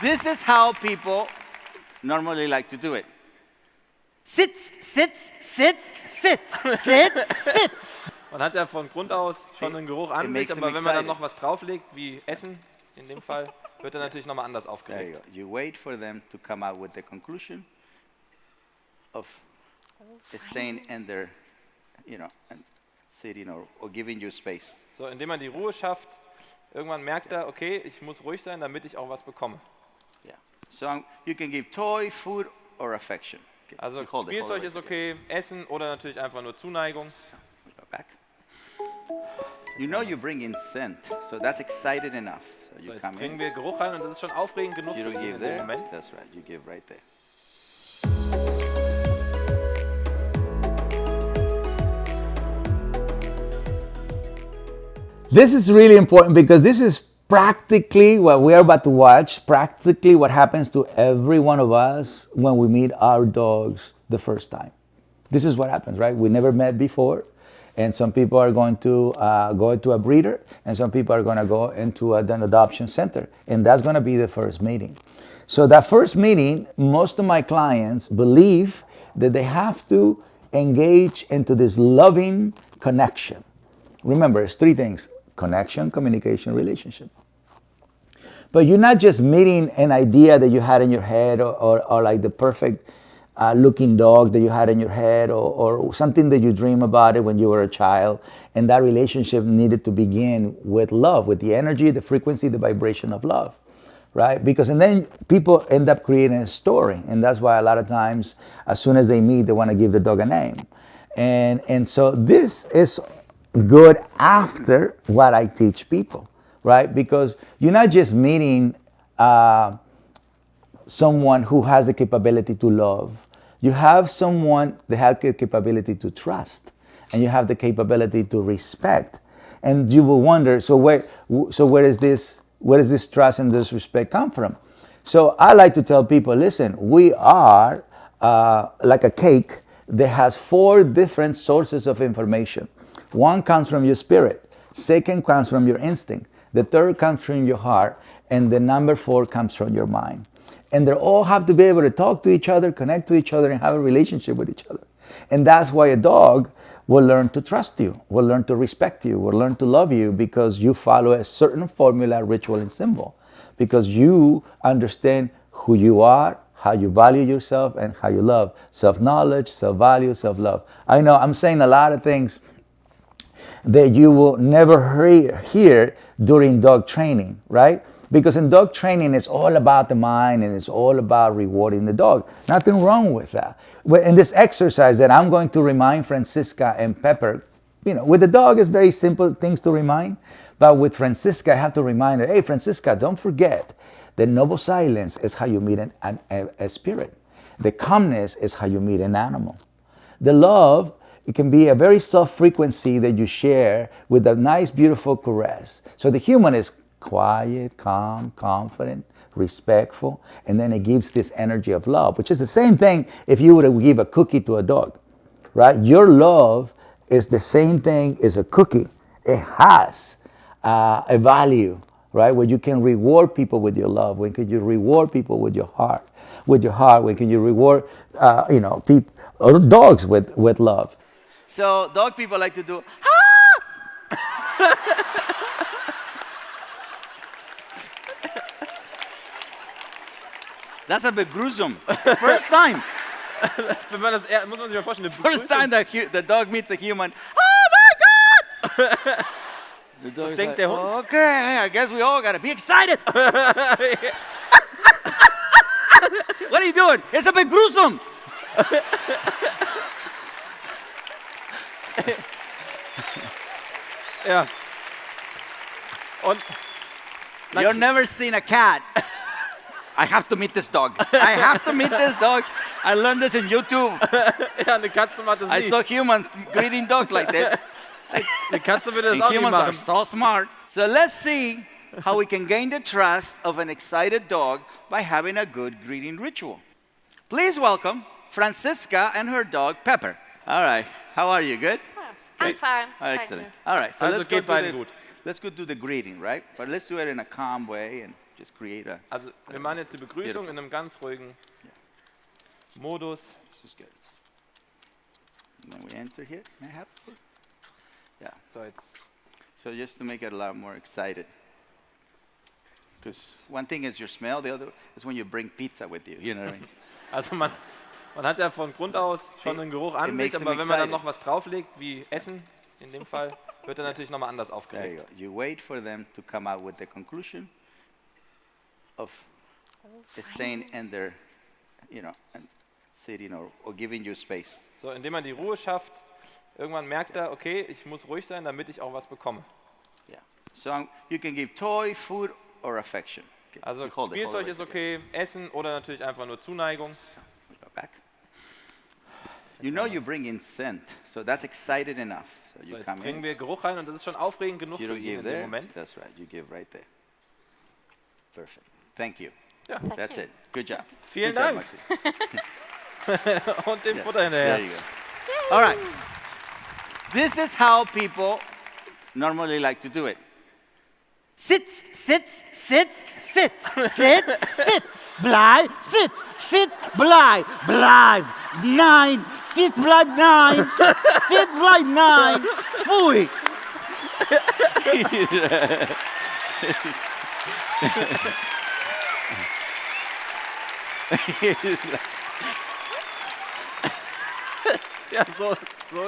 This is how people normally like to do it. Sitz, sitz, sitz, sitz, sitz, sitz. Man hat ja von Grund aus schon einen Geruch an sich, aber wenn man dann noch was drauflegt, wie Essen in dem Fall, wird er natürlich nochmal anders aufgeregt. You wait for them to come out with the conclusion of staying in their, and sitting or giving you space. So, indem man die Ruhe schafft, irgendwann merkt er, okay, ich muss ruhig sein, damit ich auch was bekomme. Yeah. So you can give toy, food or affection. Okay. Also Spielzeug ist okay, Essen oder natürlich einfach nur Zuneigung. So, we go back. You know you bring in scent, so that's excited enough. So jetzt bringen wir Geruch rein und das ist schon aufregend genug für in dem Moment. That's right, you give right there. This is really important because this is practically what we are about to watch, practically what happens to every one of us when we meet our dogs the first time. This is what happens, right? We never met before. And some people are going to go into a breeder, and some people are going to go into an adoption center. And that's going to be the first meeting. So that first meeting, most of my clients believe that they have to engage into this loving connection. Remember, it's three things: connection, communication, relationship. But you're not just meeting an idea that you had in your head or like the perfect looking dog that you had in your head or something that you dream about it when you were a child, and that relationship needed to begin with love, with the energy, the frequency, the vibration of love, right? Because and then people end up creating a story, and that's why a lot of times as soon as they meet they want to give the dog a name, and so this is good after what I teach people, right? Because you're not just meeting someone who has the capability to love. You have someone that has the capability to trust, and you have the capability to respect. And you will wonder, so where does this trust and this respect come from? So I like to tell people, listen, we are like a cake that has 4 different sources of information. One comes from your spirit, second comes from your instinct, the third comes from your heart, and the number 4 comes from your mind. And they all have to be able to talk to each other, connect to each other, and have a relationship with each other. And that's why a dog will learn to trust you, will learn to respect you, will learn to love you because you follow a certain formula, ritual, and symbol. Because you understand who you are, how you value yourself, and how you love. Self-knowledge, self-value, self-love. I know I'm saying a lot of things that you will never hear during dog training, right? Because in dog training, it's all about the mind and it's all about rewarding the dog. Nothing wrong with that. In this exercise that I'm going to remind Francisca and Pepper, with the dog, it's very simple things to remind. But with Francisca, I have to remind her, hey, Francisca, don't forget that noble silence is how you meet a spirit. The calmness is how you meet an animal. The love, it can be a very soft frequency that you share with a nice, beautiful caress. So the human is quiet, calm, confident, respectful, and then it gives this energy of love, which is the same thing if you were to give a cookie to a dog, right? Your love is the same thing as a cookie. It has a value, right? Where you can reward people with your love. When can you reward people with your heart? When can you reward, people or dogs with love? So dog people like to do, That's a bit gruesome. First time. Muss man sich mal vorstellen, First time the dog meets a human. Oh my God! Was denkt der Hund? Okay, I guess we all gotta be excited. What are you doing? It's a bit gruesome. Ja. Und you've never seen a cat. I have to meet this dog. I have to meet this dog. I learned this in YouTube. Ja, eine Katze macht das nie. I saw humans greeting dogs like this. Eine Katze würde das auch nie Humans are machen. so smart. So let's see how we can gain the trust of an excited dog by having a good greeting ritual. Please welcome Francisca and her dog Pepper. All right. How are you? Good? I'm fine. Excellent. All right. So Also geht beiden gut. let's go do the greeting, right? But let's do it in a calm way and just create a. Also wir machen jetzt die Begrüßung in einem ganz ruhigen Modus. This is good. And then we enter here. May I have it? Yeah. So, jetzt. So just to make it a lot more excited. Because one thing is your smell, the other is when you bring pizza with you. You know what I mean? Also man hat ja von Grund aus schon einen Geruch an sich, aber wenn man dann noch was drauflegt, wie Essen in dem Fall, wird er natürlich nochmal anders There you aufgeregt. go. You wait for them to come out with the conclusion of staying in their, and sitting or giving you space. So, indem man die Ruhe schafft, irgendwann merkt er, okay, ich muss ruhig sein, damit ich auch was bekomme. Yeah. So you can give toy, food, or affection. Okay. Also You hold it, Spielzeug hold it ist okay, Essen oder natürlich einfach nur Zuneigung. So we go back. You know you bring in scent, so that's excited enough. So So, you jetzt come bringen in. wir Geruch rein und das ist schon aufregend genug You für don't ihn give in dem there. Moment. That's right. You give right there. Perfect. Thank you. Ja. That's it. Good job. Vielen Good job, Dank. Maxi. Und dem Yeah. Futter hinterher. There you go. All right. This is how people normally like to do it. Sits, sits, sits, sits, sits, sits, bleib, sits, sits, bleib, bleib, nein, sits, bleib, nein, sits, bleib, nein, pfui. Ja, so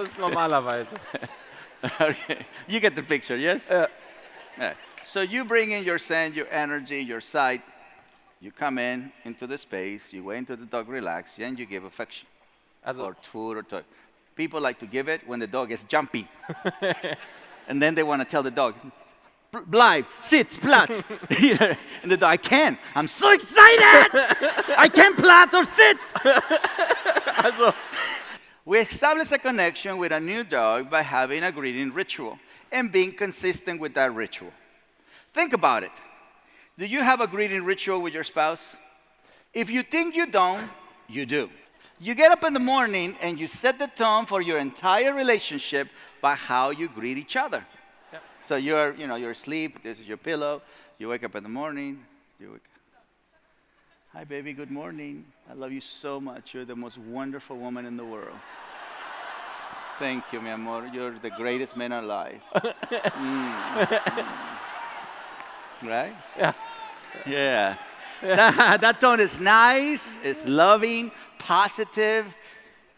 ist es normalerweise. Okay. You get the picture, yes? Ja. All right. So you bring in your scent, your energy, your sight. You come in into the space. You wait until the dog relax, and you give affection Also, or food or toy. People like to give it when the dog is jumpy, and then they want to tell the dog, "Bleib, sitz, Platz." And the dog, "I can't. I'm so excited. I can't Platz or sitz." also, We establish a connection with a new dog by having a greeting ritual and being consistent with that ritual. Think about it. Do you have a greeting ritual with your spouse? If you think you don't, you do. You get up in the morning and you set the tone for your entire relationship by how you greet each other. Yeah. So you're asleep, this is your pillow, you wake up in the morning, "Hi baby, good morning. I love you so much. You're the most wonderful woman in the world. Thank you, mi amor. You're the greatest man alive." Right? Ja. Yeah. That tone is nice, it's loving, positive.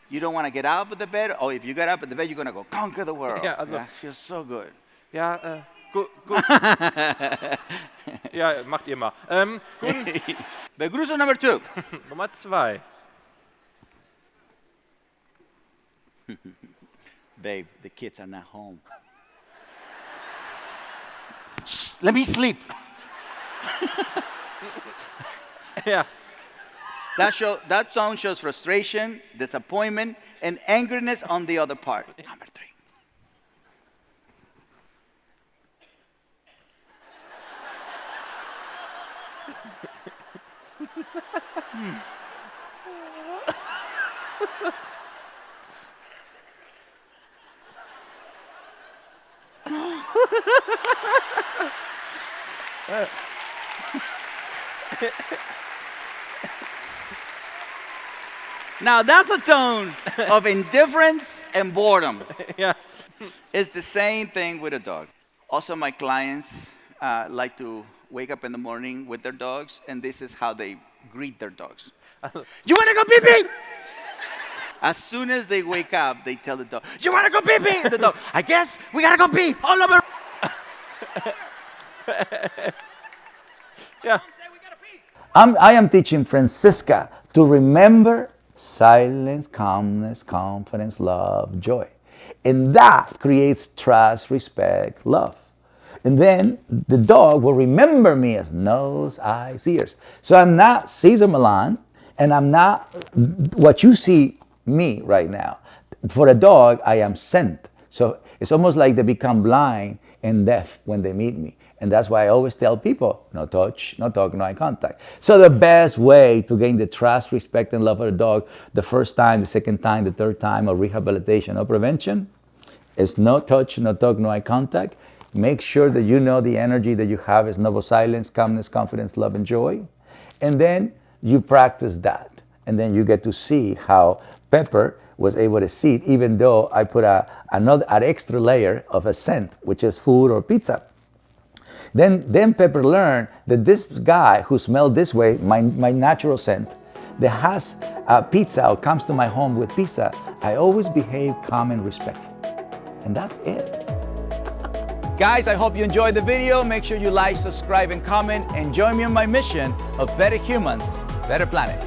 You don't want to get out of the bed. Oh, if you get up in the bed, you're going to go conquer the world. Ja, also- That feels so good. ja, gut. Ja, macht ihr mal. Gut, Begrüßung Number 2. Nummer 2. Babe, the kids are not home. Let me sleep. Ja, That tone shows frustration, disappointment, and angerness on the other part. Number 3. Now that's a tone of indifference and boredom. ja. It's the same thing with a dog. Also, my clients like to wake up in the morning with their dogs, and this is how they greet their dogs. You wanna go pee pee? As soon as they wake up, they tell the dog, You wanna go pee pee? The dog, I guess we gotta go pee all over. Ja. I am teaching Francisca to remember silence, calmness, confidence, love, joy. And that creates trust, respect, love. And then the dog will remember me as nose, eyes, ears. So I'm not Cesar Millan, and I'm not what you see me right now. For a dog, I am scent. So it's almost like they become blind and deaf when they meet me. And that's why I always tell people, no touch, no talk, no eye contact. So the best way to gain the trust, respect, and love of a dog the first time, the second time, the third time of rehabilitation or prevention is no touch, no talk, no eye contact. Make sure that you know the energy that you have is noble silence, calmness, confidence, love, and joy. And then you practice that. And then you get to see how Pepper was able to see it, even though I put an extra layer of a scent, which is food or pizza. Then Pepper learned that this guy who smelled this way, my natural scent, that has pizza or comes to my home with pizza, I always behave calm and respectful. And that's it. Guys, I hope you enjoyed the video. Make sure you like, subscribe, and comment, and join me on my mission of better humans, better planet.